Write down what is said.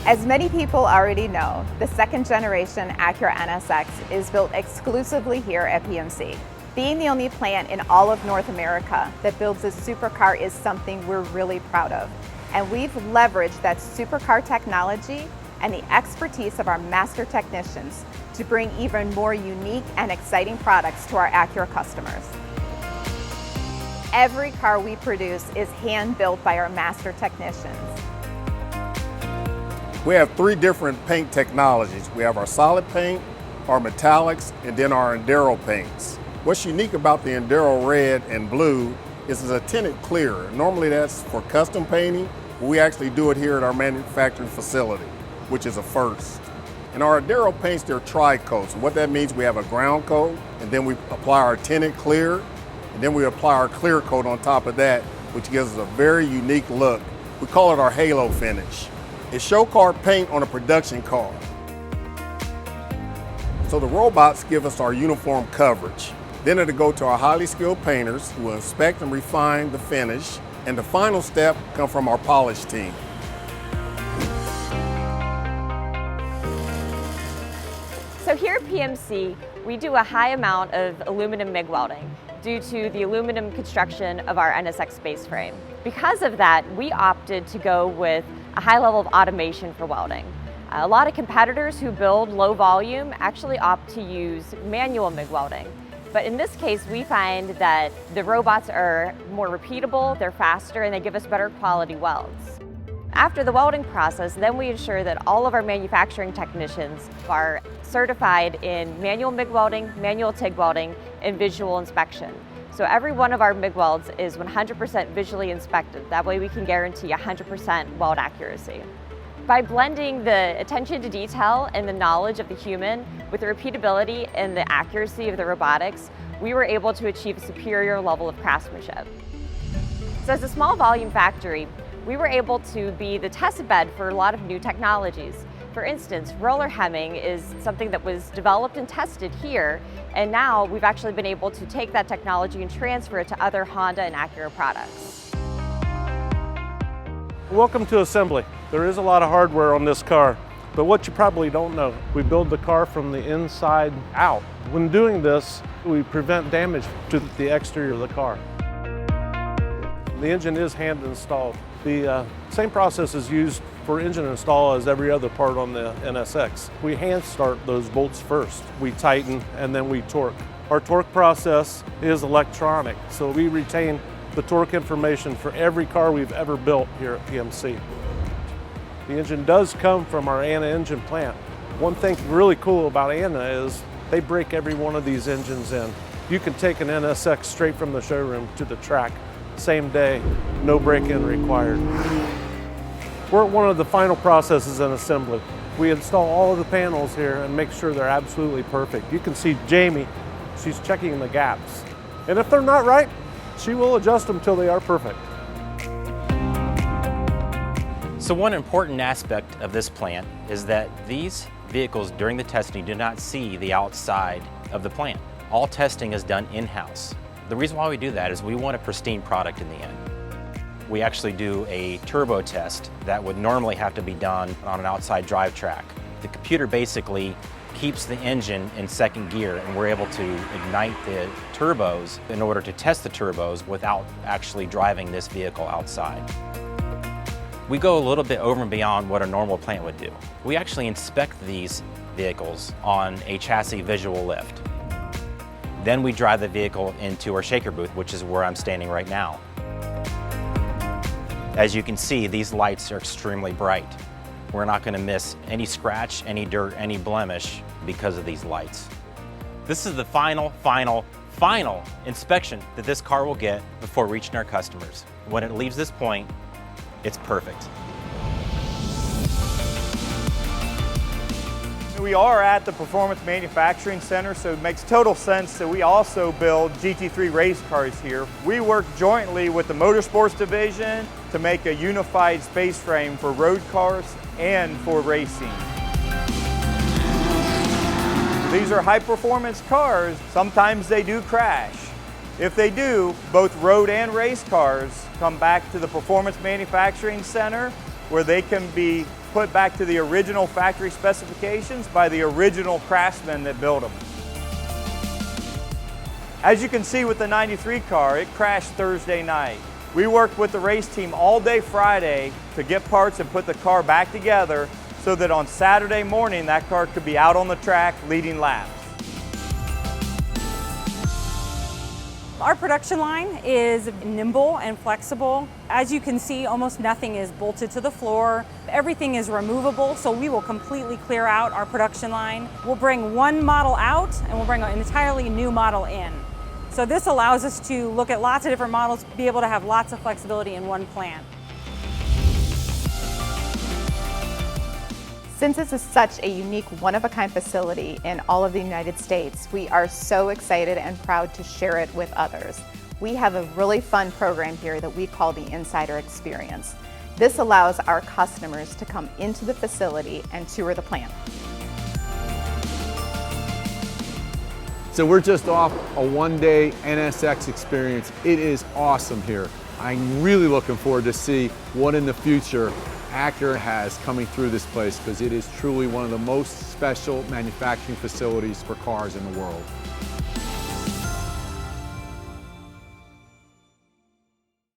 As many people already know, the second generation Acura NSX is built exclusively here at PMC. Being the only plant in all of North America that builds a supercar is something we're really proud of. And we've leveraged that supercar technology and the expertise of our master technicians to bring even more unique and exciting products to our Acura customers. Every car we produce is hand-built by our master technicians. We have 3 different paint technologies. We have our solid paint, our metallics, and then our Enduro paints. What's unique about the Enduro red and blue is it's a tinted clear. Normally that's for custom painting. We actually do it here at our manufacturing facility, which is a first. And our Enduro paints, they're tri-coats. What that means, we have a ground coat, and then we apply our tinted clear, and then we apply our clear coat on top of that, which gives us a very unique look. We call it our halo finish. It's show car paint on a production car. So the robots give us our uniform coverage. Then it'll go to our highly skilled painters who will inspect and refine the finish. And the final step comes from our polish team. So here at PMC, we do a high amount of aluminum MIG welding due to the aluminum construction of our NSX base frame. Because of that, we opted to go with a high level of automation for welding. A lot of competitors who build low volume actually opt to use manual MIG welding. But in this case, we find that the robots are more repeatable, they're faster, and they give us better quality welds. After the welding process, then we ensure that all of our manufacturing technicians are certified in manual MIG welding, manual TIG welding, and visual inspection. So every one of our MIG welds is 100% visually inspected. That way we can guarantee 100% weld accuracy. By blending the attention to detail and the knowledge of the human with the repeatability and the accuracy of the robotics, we were able to achieve a superior level of craftsmanship. So as a small volume factory, we were able to be the test bed for a lot of new technologies. For instance, roller hemming is something that was developed and tested here, and now we've actually been able to take that technology and transfer it to other Honda and Acura products. Welcome to assembly. There is a lot of hardware on this car, but what you probably don't know, we build the car from the inside out. When doing this, we prevent damage to the exterior of the car. The engine is hand installed. The same process is used for engine install as every other part on the NSX. We hand start those bolts first. We tighten and then we torque. Our torque process is electronic, so we retain the torque information for every car we've ever built here at PMC. The engine does come from our Anna engine plant. One thing really cool about Anna is they break every one of these engines in. You can take an NSX straight from the showroom to the track, same day, no break-in required. We're at one of the final processes in assembly. We install all of the panels here and make sure they're absolutely perfect. You can see Jamie, she's checking the gaps. And if they're not right, she will adjust them till they are perfect. So one important aspect of this plant is that these vehicles during the testing do not see the outside of the plant. All testing is done in-house. The reason why we do that is we want a pristine product in the end. We actually do a turbo test that would normally have to be done on an outside drive track. The computer basically keeps the engine in second gear, and we're able to ignite the turbos in order to test the turbos without actually driving this vehicle outside. We go a little bit over and beyond what a normal plant would do. We actually inspect these vehicles on a chassis visual lift. Then we drive the vehicle into our shaker booth, which is where I'm standing right now. As you can see, these lights are extremely bright. We're not going to miss any scratch, any dirt, any blemish because of these lights. This is the final inspection that this car will get before reaching our customers. When it leaves this point, it's perfect. We are at the Performance Manufacturing Center, so it makes total sense that we also build GT3 race cars here. We work jointly with the Motorsports Division to make a unified space frame for road cars and for racing. These are high-performance cars. Sometimes they do crash. If they do, both road and race cars come back to the Performance Manufacturing Center where they can be put back to the original factory specifications by the original craftsmen that built them. As you can see with the 93 car, it crashed Thursday night. We worked with the race team all day Friday to get parts and put the car back together so that on Saturday morning that car could be out on the track leading laps. Our production line is nimble and flexible. As you can see, almost nothing is bolted to the floor. Everything is removable, so we will completely clear out our production line. We'll bring one model out and we'll bring an entirely new model in. So this allows us to look at lots of different models, be able to have lots of flexibility in one plant. Since this is such a unique, one-of-a-kind facility in all of the United States, we are so excited and proud to share it with others. We have a really fun program here that we call the Insider Experience. This allows our customers to come into the facility and tour the plant. So we're just off a one-day NSX experience. It is awesome here. I'm really looking forward to see what in the future Acura has coming through this place, because it is truly one of the most special manufacturing facilities for cars in the world.